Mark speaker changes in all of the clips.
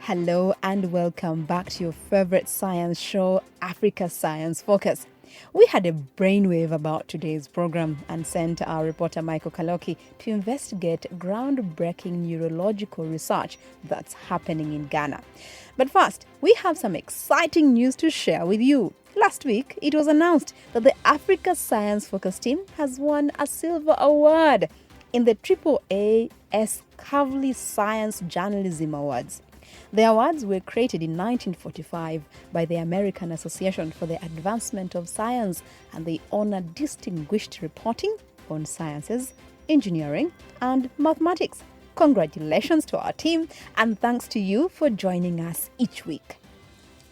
Speaker 1: Hello and welcome back to your favorite science show, Africa Science Focus. We had a brainwave about today's program and sent our reporter Michael Kaloki to investigate groundbreaking neurological research that's happening in Ghana. But first, we have some exciting news to share with you. Last week, it was announced that the Africa Science Focus team has won a silver award in the AAA Kavli Science Journalism Awards. The awards were created in 1945 by the American Association for the Advancement of Science, and they honor distinguished reporting on sciences, engineering, and mathematics. Congratulations to our team, and thanks to you for joining us each week.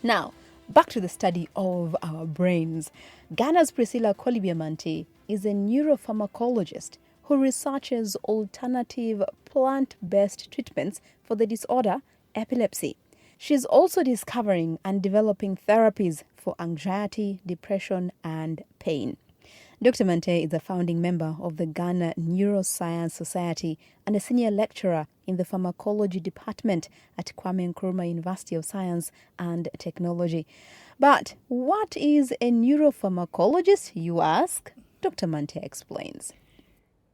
Speaker 1: Now, back to the study of our brains. Ghana's Priscilla Kolibea Mante is a neuropharmacologist who researches alternative plant-based treatments for the disorder epilepsy. She's also discovering and developing therapies for anxiety, depression, and pain. Dr. Mante is a founding member of the Ghana Neuroscience Society and a senior lecturer in the pharmacology department at Kwame Nkrumah University of Science and Technology. But what is a neuropharmacologist, you ask? Dr. Mante explains.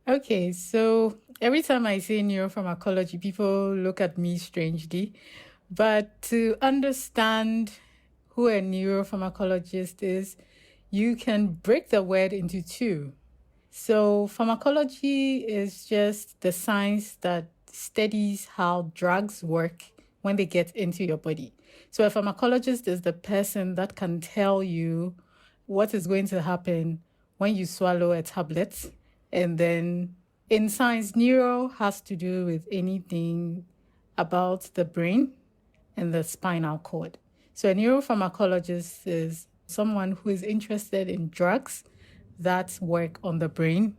Speaker 2: Okay, so every time I say neuropharmacology, people look at me strangely. But to understand who a neuropharmacologist is, you can break the word into two. So pharmacology is just the science that studies how drugs work when they get into your body. So a pharmacologist is the person that can tell you what is going to happen when you swallow a tablet. And then in science, neuro has to do with anything about the brain and the spinal cord. So a neuropharmacologist is someone who is interested in drugs that work on the brain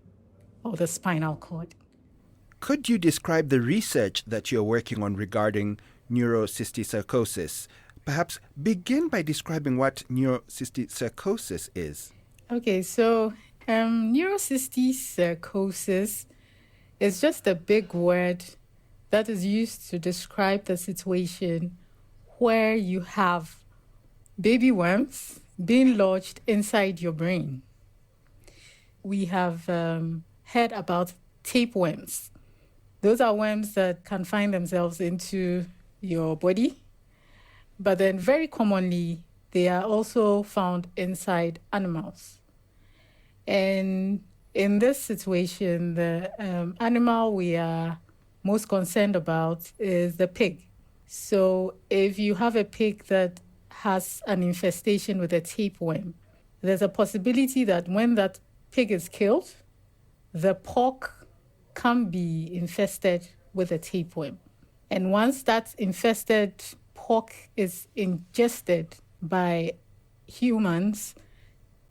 Speaker 2: or the spinal cord.
Speaker 3: Could you describe the research that you're working on regarding neurocysticercosis? Perhaps begin by describing what neurocysticercosis is.
Speaker 2: Okay, so neurocysticercosis is just a big word that is used to describe the situation where you have baby worms being lodged inside your brain. We have heard about tapeworms. Those are worms that can find themselves into your body, but then very commonly they are also found inside animals. And in this situation, the animal we are most concerned about is the pig. So if you have a pig that has an infestation with a tapeworm, there's a possibility that when that pig is killed, the pork can be infested with a tapeworm. And once that infested pork is ingested by humans,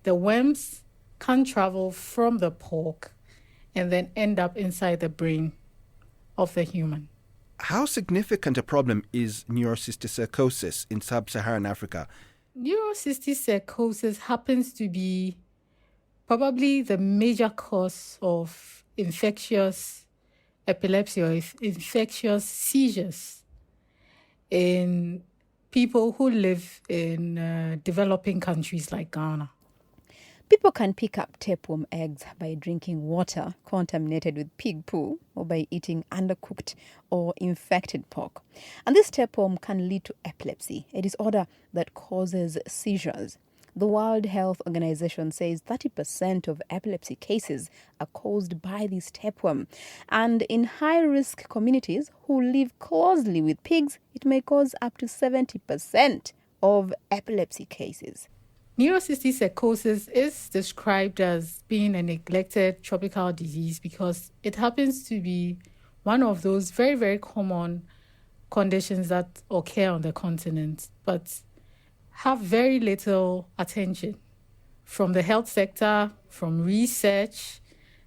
Speaker 2: the worms can travel from the pork and then end up inside the brain of the human.
Speaker 3: How significant a problem is neurocysticercosis in Sub-Saharan Africa?
Speaker 2: Neurocysticercosis happens to be probably the major cause of infectious epilepsy or infectious seizures in people who live in developing countries like Ghana.
Speaker 1: People can pick up tapeworm eggs by drinking water contaminated with pig poo or by eating undercooked or infected pork. And this tapeworm can lead to epilepsy, a disorder that causes seizures. The World Health Organization says 30% of epilepsy cases are caused by this tapeworm. And in high-risk communities who live closely with pigs, it may cause up to 70% of epilepsy cases.
Speaker 2: Neurocysticercosis is described as being a neglected tropical disease because it happens to be one of those very, very common conditions that occur on the continent, but have very little attention from the health sector, from research.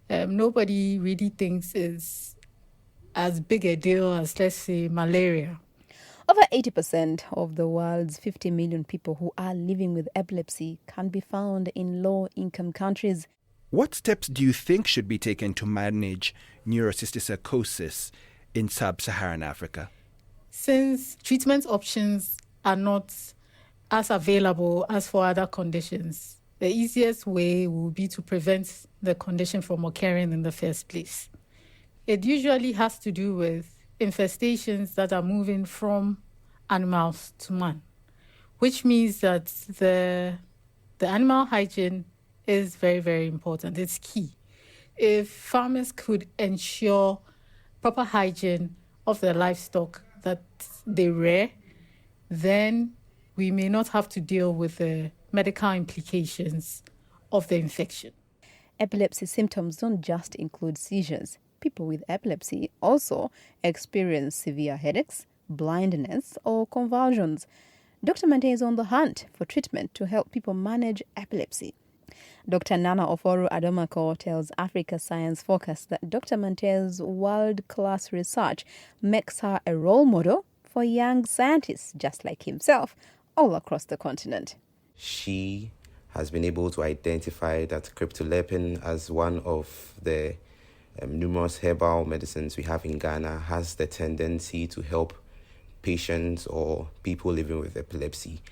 Speaker 2: Nobody really thinks it's as big a deal as, let's say, malaria.
Speaker 1: Over 80% of the world's 50 million people who are living with epilepsy can be found in low-income countries.
Speaker 3: What steps do you think should be taken to manage neurocysticercosis in Sub-Saharan Africa?
Speaker 2: since treatment options are not as available as for other conditions, the easiest way will be to prevent the condition from occurring in the first place. It usually has to do with infestations that are moving from animals to man, which means that the animal hygiene is very, very important. It's key. If farmers could ensure proper hygiene of the livestock that they rear, then we may not have to deal with the medical implications of the infection.
Speaker 1: Epilepsy symptoms don't just include seizures. People with epilepsy also experience severe headaches, blindness, or convulsions. Dr. Mante is on the hunt for treatment to help people manage epilepsy. Dr. Nana Oforu Adomako tells Africa Science Focus that Dr. Mante's world-class research makes her a role model for young scientists just like himself all across the continent.
Speaker 4: She has been able to identify that cryptolepin as one of the numerous herbal medicines we have in Ghana has the tendency to help patients or people living with epilepsy.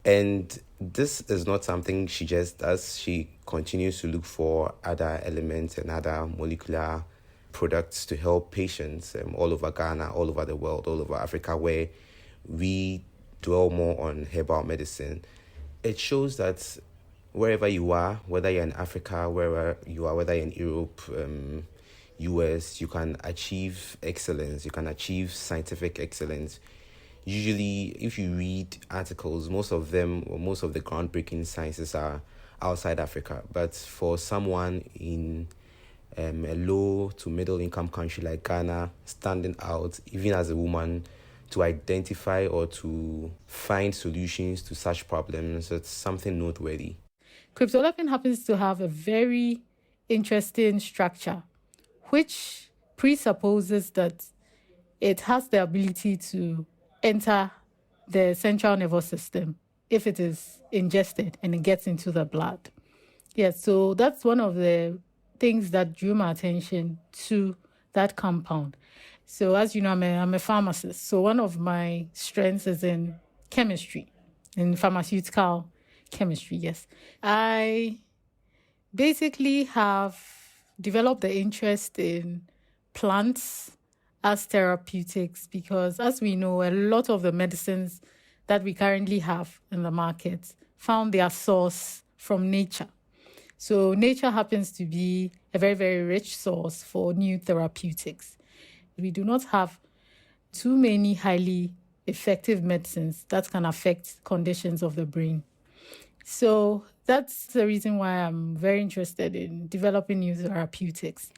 Speaker 4: And this is not something she just does. She continues to look for other elements and other molecular products to help patients all over Ghana, all over the world, all over Africa, where we dwell more on herbal medicine. It shows that wherever you are, whether you're in Africa, wherever you are, whether you're in Europe, US, you can achieve excellence. You can achieve scientific excellence. Usually, if you read articles, most of them, or most of the groundbreaking sciences are outside Africa. But for someone in a low to middle income country like Ghana, standing out, even as a woman, to identify or to find solutions to such problems, it's something noteworthy.
Speaker 2: Cryptolepin happens to have a very interesting structure, which presupposes that it has the ability to enter the central nervous system if it is ingested and it gets into the blood. Yes, so that's one of the things that drew my attention to that compound. So as you know, I'm a pharmacist. So one of my strengths is in chemistry, in pharmaceutical chemistry, yes. I basically have developed the interest in plants as therapeutics because, as we know, a lot of the medicines that we currently have in the market found their source from nature. So nature happens to be a very, very rich source for new therapeutics. We do not have too many highly effective medicines that can affect conditions of the brain. So that's the reason why I'm very interested in developing new therapeutics.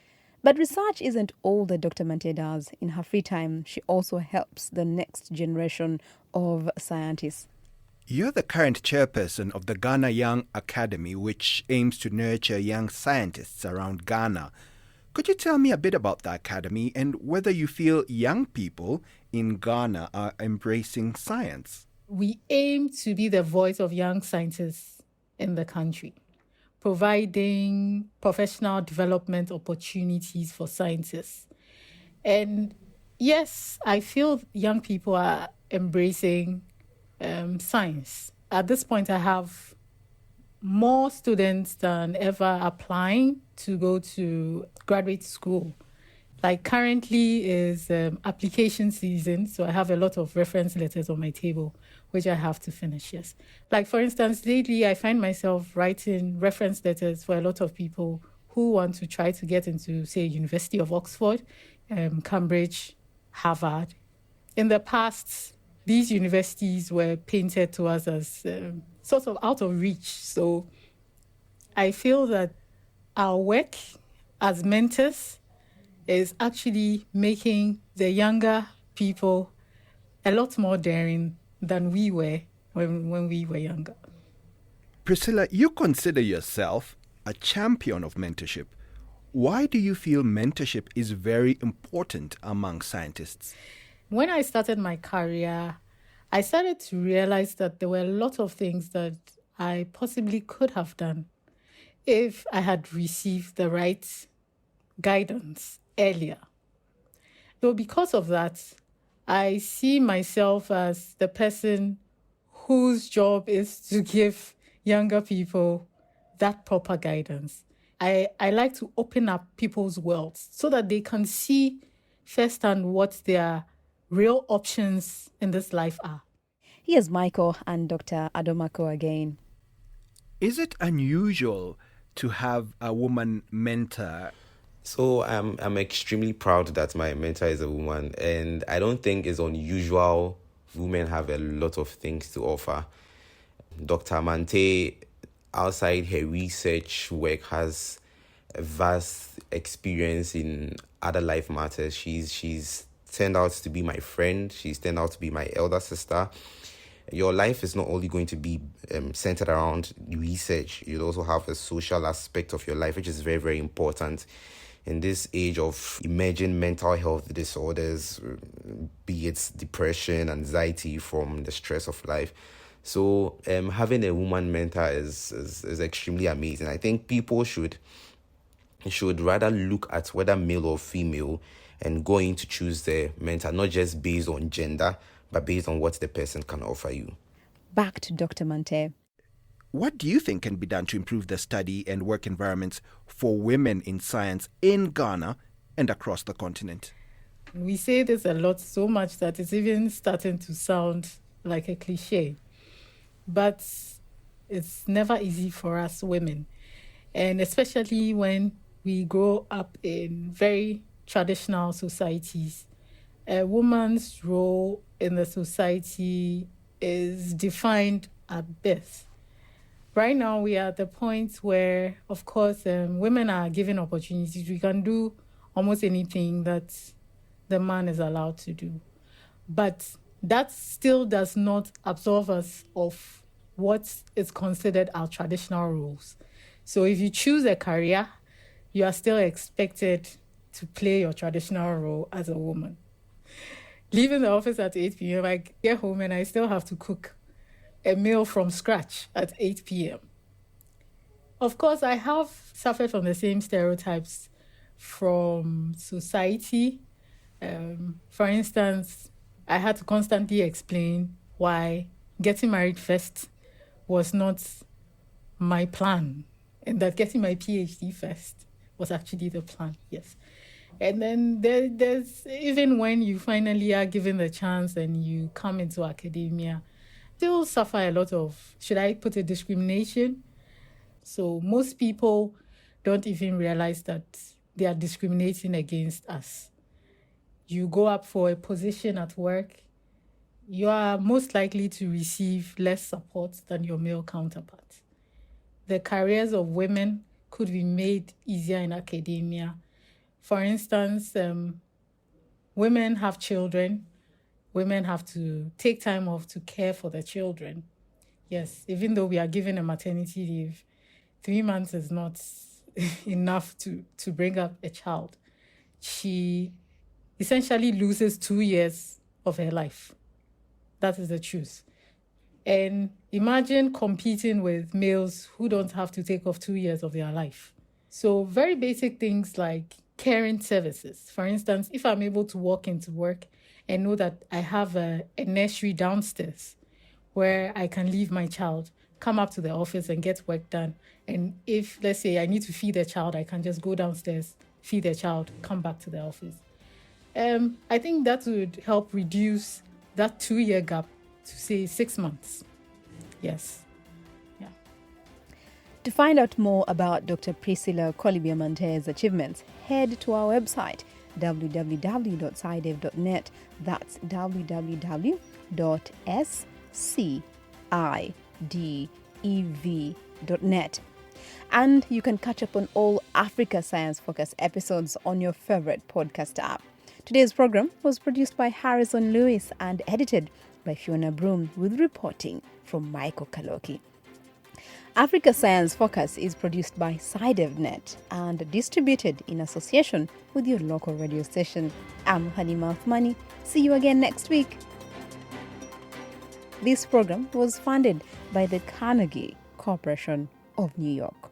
Speaker 1: But research isn't all that Dr. Mante does. In her free time, she also helps the next generation of scientists.
Speaker 3: You're the current chairperson of the Ghana Young Academy, which aims to nurture young scientists around Ghana. Could you tell me a bit about the academy and whether you feel young people in Ghana are embracing science?
Speaker 2: We aim to be the voice of young scientists in the country, providing professional development opportunities for scientists. And yes, I feel young people are embracing science. At this point, I have more students than ever applying to go to graduate school. Like currently is application season, so I have a lot of reference letters on my table, which I have to finish, yes. Like for instance, lately I find myself writing reference letters for a lot of people who want to try to get into, say, University of Oxford, Cambridge, Harvard. In the past, these universities were painted to us as sort of out of reach. So I feel that our work as mentors is actually making the younger people a lot more daring than we were when we were younger.
Speaker 3: Priscilla, you consider yourself a champion of mentorship. Why do you feel mentorship is very important among scientists?
Speaker 2: When I started my career, I started to realize that there were a lot of things that I possibly could have done if I had received the right guidance earlier. So because of that, I see myself as the person whose job is to give younger people that proper guidance. I like to open up people's worlds so that they can see firsthand what their real options in this life are.
Speaker 1: Here's Michael and Dr. Adomako again.
Speaker 3: Is it unusual to have a woman mentor?
Speaker 4: So I'm extremely proud that my mentor is a woman, and I don't think it's unusual. Women have a lot of things to offer. Dr. Mante, outside her research work, has a vast experience in other life matters. She's turned out to be my friend. She's turned out to be my elder sister. Your life is not only going to be centered around research. You'll also have a social aspect of your life, which is very, very important in this age of emerging mental health disorders, be it depression, anxiety from the stress of life. So having a woman mentor is extremely amazing. I think people should rather look at whether male or female and go in to choose their mentor, not just based on gender, but based on what the person can offer you.
Speaker 1: Back to Dr. Mante.
Speaker 3: What do you think can be done to improve the study and work environments for women in science in Ghana and across the continent?
Speaker 2: We say this a lot, so much that it's even starting to sound like a cliche. But it's never easy for us women. And especially when we grow up in very traditional societies, a woman's role in the society is defined at birth. Right now, we are at the point where, of course, women are given opportunities. We can do almost anything that the man is allowed to do. But that still does not absolve us of what is considered our traditional roles. So if you choose a career, you are still expected to play your traditional role as a woman. Leaving the office at 8 p.m., I get home and I still have to cook a meal from scratch at 8 p.m. Of course, I have suffered from the same stereotypes from society. For instance, I had to constantly explain why getting married first was not my plan, and that getting my PhD first was actually the plan, yes. And then there's even when you finally are given the chance and you come into academia, still suffer a lot of, should I put it, discrimination? So most people don't even realize that they are discriminating against us. You go up for a position at work, you are most likely to receive less support than your male counterpart. The careers of women could be made easier in academia. For instance, women have children. Women have to take time off to care for their children. Yes, even though we are given a maternity leave, 3 months is not enough to bring up a child. She essentially loses 2 years of her life. That is the truth. And imagine competing with males who don't have to take off 2 years of their life. So very basic things like caring services. For instance, if I'm able to walk into work and know that I have a nursery downstairs where I can leave my child, come up to the office and get work done. And if, let's say, I need to feed a child, I can just go downstairs, feed a child, come back to the office. I think that would help reduce that 2-year gap to, say, 6 months. Yes. Yeah.
Speaker 1: To find out more about Dr. Priscilla Kolibea Mante's achievements, head to our website, www.scidev.net. That's www.scidev.net. And you can catch up on all Africa Science Focus episodes on your favorite podcast app. Today's program was produced by Harrison Lewis and edited by Fiona Broom with reporting from Michael Kaloki. Africa Science Focus is produced by SciDevNet and distributed in association with your local radio station. I'm Halima Athumani. See you again next week. This program was funded by the Carnegie Corporation of New York.